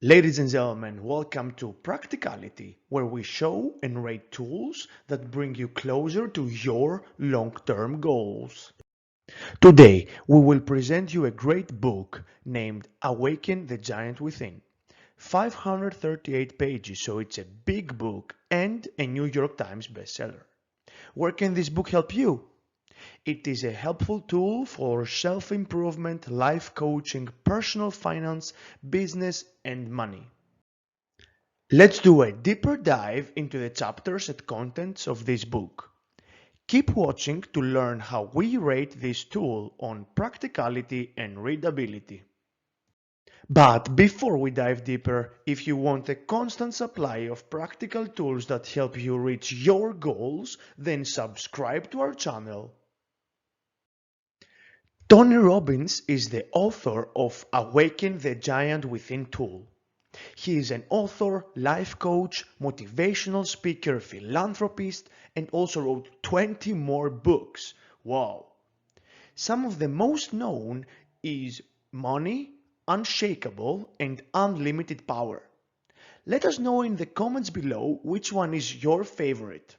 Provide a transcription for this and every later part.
Ladies and gentlemen, welcome to Practicality, where we show and rate tools that bring you closer to your long-term goals. Today, we will present you a great book named Awaken the Giant Within. 538 pages, so it's a big book and a New York Times bestseller. Where can this book help you? It is a helpful tool for self-improvement, life coaching, personal finance, business, and money. Let's do a deeper dive into the chapters and contents of this book. Keep watching to learn how we rate this tool on practicality and readability. But before we dive deeper, if you want a constant supply of practical tools that help you reach your goals, then subscribe to our channel. Tony Robbins is the author of Awaken the Giant Within tool. He is an author, life coach, motivational speaker, philanthropist, and also wrote 20 more books. Wow! Some of the most known is Money, Unshakable, and Unlimited Power. Let us know in the comments below which one is your favorite.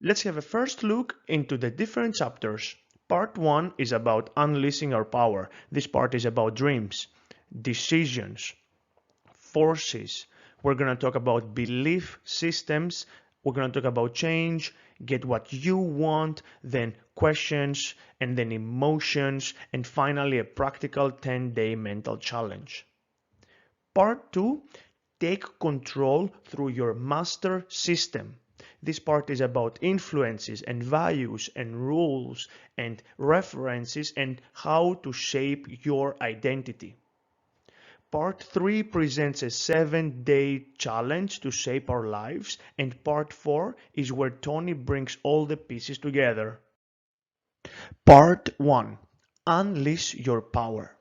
Let's have a first look into the different chapters. Part 1 is about unleashing our power. This part is about dreams, decisions, forces. We're going to talk about belief systems. We're going to talk about change, get what you want, then questions, and then emotions, and finally a practical 10-day mental challenge. Part 2, take control through your master system. This part is about influences and values and rules and references and how to shape your identity. Part 3 presents a 7-day challenge to shape our lives, and Part 4 is where Tony brings all the pieces together. Part 1. Unleash your power.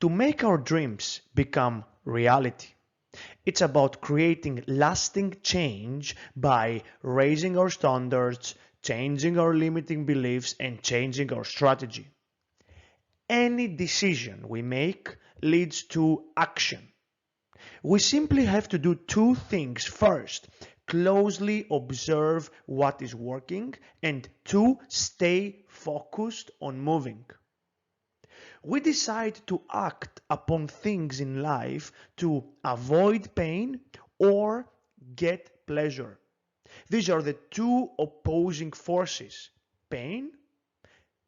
To make our dreams become reality. It's about creating lasting change by raising our standards, changing our limiting beliefs, and changing our strategy. Any decision we make leads to action. We simply have to do two things. First, closely observe what is working, and two, stay focused on moving. We decide to act upon things in life to avoid pain or get pleasure. These are the two opposing forces, pain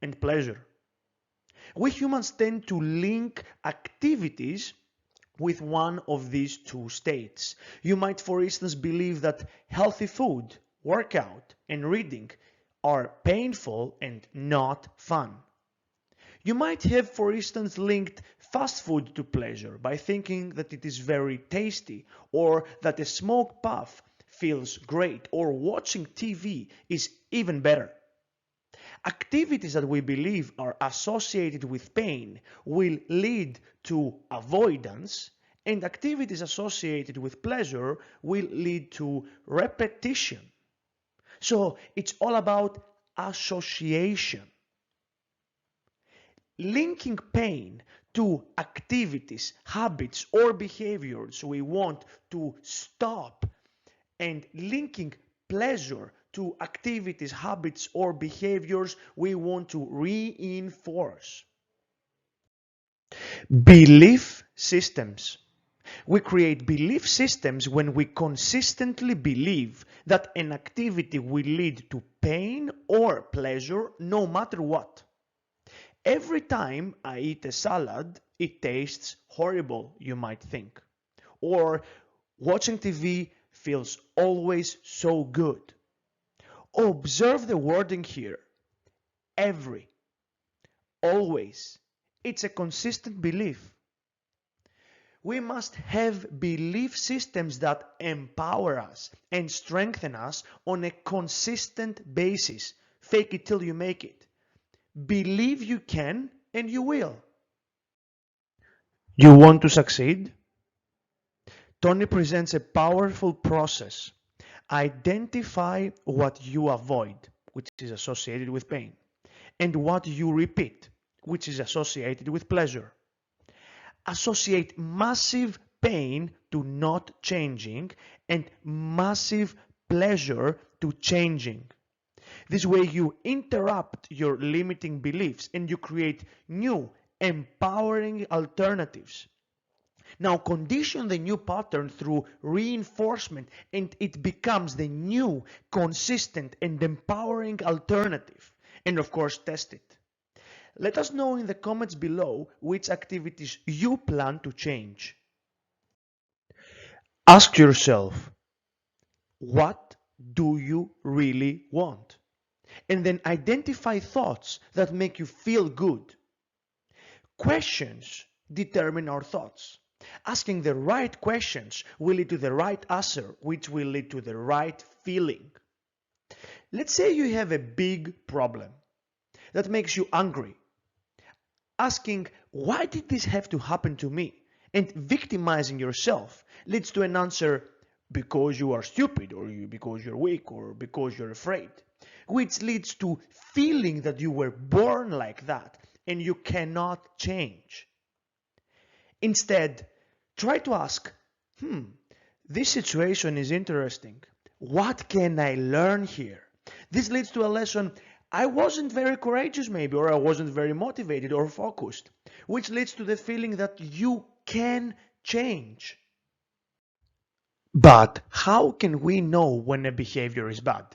and pleasure. We humans tend to link activities with one of these two states. You might, for instance, believe that healthy food, workout, and reading are painful and not fun. You might have, for instance, linked fast food to pleasure by thinking that it is very tasty, or that a smoked puff feels great, or watching TV is even better. Activities that we believe are associated with pain will lead to avoidance, and activities associated with pleasure will lead to repetition. So it's all about association. Linking pain to activities, habits, or behaviors we want to stop, and linking pleasure to activities, habits, or behaviors we want to reinforce. Belief systems. We create belief systems when we consistently believe that an activity will lead to pain or pleasure no matter what. Every time I eat a salad, it tastes horrible, you might think. Or watching TV feels always so good. Observe the wording here. Every, always. It's a consistent belief. We must have belief systems that empower us and strengthen us on a consistent basis. Fake it till you make it. Believe you can and you will. You want to succeed? Tony presents a powerful process. Identify what you avoid, which is associated with pain, and what you repeat, which is associated with pleasure. associate massive pain to not changing and massive pleasure to changing. This way you interrupt your limiting beliefs and you create new, empowering alternatives. Now condition the new pattern through reinforcement and it becomes the new, consistent and empowering alternative. And of course, test it. Let us know in the comments below which activities you plan to change. Ask yourself, what do you really want? And then identify thoughts that make you feel good. Questions determine our thoughts. Asking the right questions will lead to the right answer, which will lead to the right feeling. Let's say you have a big problem that makes you angry. Asking, why did this have to happen to me? And victimizing yourself leads to an answer, because you are stupid, or because you're weak, or because you're afraid, which leads to feeling that you were born like that and you cannot change. Instead, try to ask, this situation is interesting. What can I learn here? This leads to a lesson. I wasn't very courageous maybe, or I wasn't very motivated or focused, which leads to the feeling that you can change. But how can we know when a behavior is bad?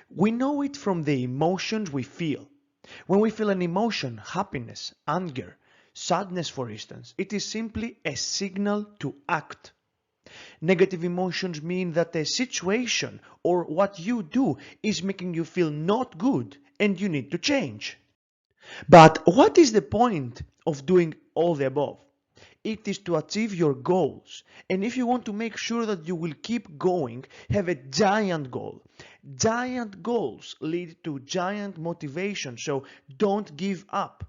We know it from the emotions we feel. When we feel an emotion, happiness, anger, sadness for instance, it is simply a signal to act. Negative emotions mean that a situation or what you do is making you feel not good and you need to change. But what is the point of doing all the above? It is to achieve your goals. And if you want to make sure that you will keep going, have a giant goal. Giant goals lead to giant motivation, so don't give up.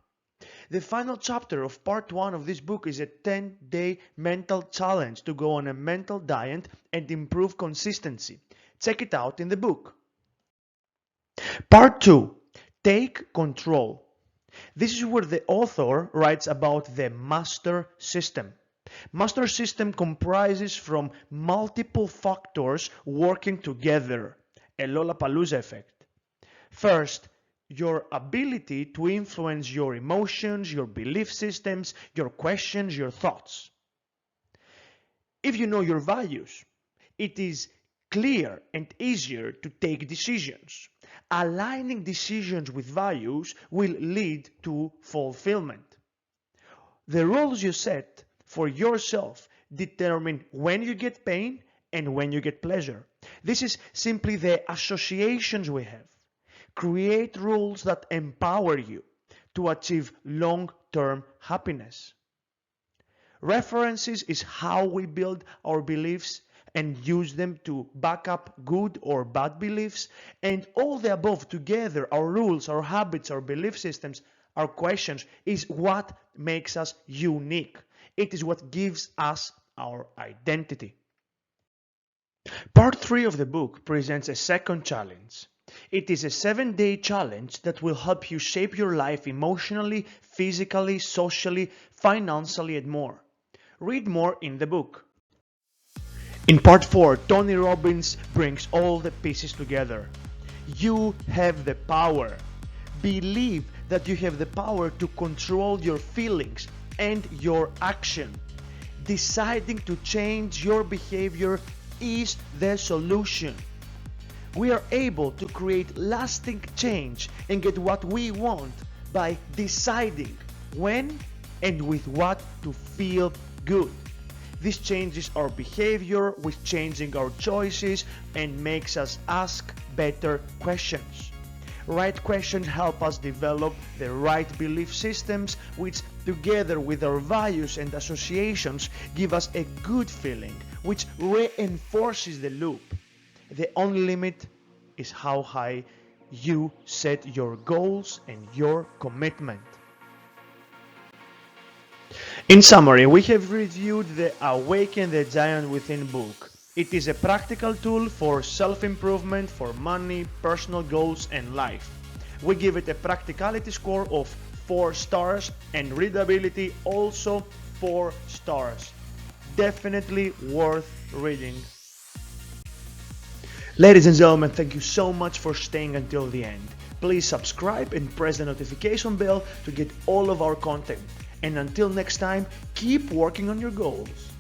The final chapter of part 1 of this book is a 10-day mental challenge to go on a mental diet and improve consistency. Check it out in the book. Part 2, take control. This is where the author writes about the master system. Master system comprises from multiple factors working together, a Lollapalooza effect. First, your ability to influence your emotions, your belief systems, your questions, your thoughts. If you know your values, it is clear and easier to take decisions. Aligning decisions with values will lead to fulfillment. The rules you set for yourself determine when you get pain and when you get pleasure. This is simply the associations we have. Create rules that empower you to achieve long-term happiness. References is how we build our beliefs and use them to back up good or bad beliefs, and all the above together, our rules, our habits, our belief systems, our questions, is what makes us unique. It is what gives us our identity. Part 3 of the book presents a second challenge. It is a 7-day challenge that will help you shape your life emotionally, physically, socially, financially, and more. Read more in the book. In part 4, Tony Robbins brings all the pieces together. You have the power. Believe that you have the power to control your feelings and your action. Deciding to change your behavior is the solution. We are able to create lasting change and get what we want by deciding when and with what to feel good. This changes our behavior with changing our choices and makes us ask better questions. Right questions help us develop the right belief systems, which together with our values and associations give us a good feeling, which reinforces the loop. The only limit is how high you set your goals and your commitment. In summary, we have reviewed the Awaken the Giant Within book. It is a practical tool for self-improvement, for money, personal goals, and life. We give it a practicality score of 4 stars and readability also 4 stars. Definitely worth reading. Ladies and gentlemen, thank you so much for staying until the end. Please subscribe and press the notification bell to get all of our content. And until next time, keep working on your goals.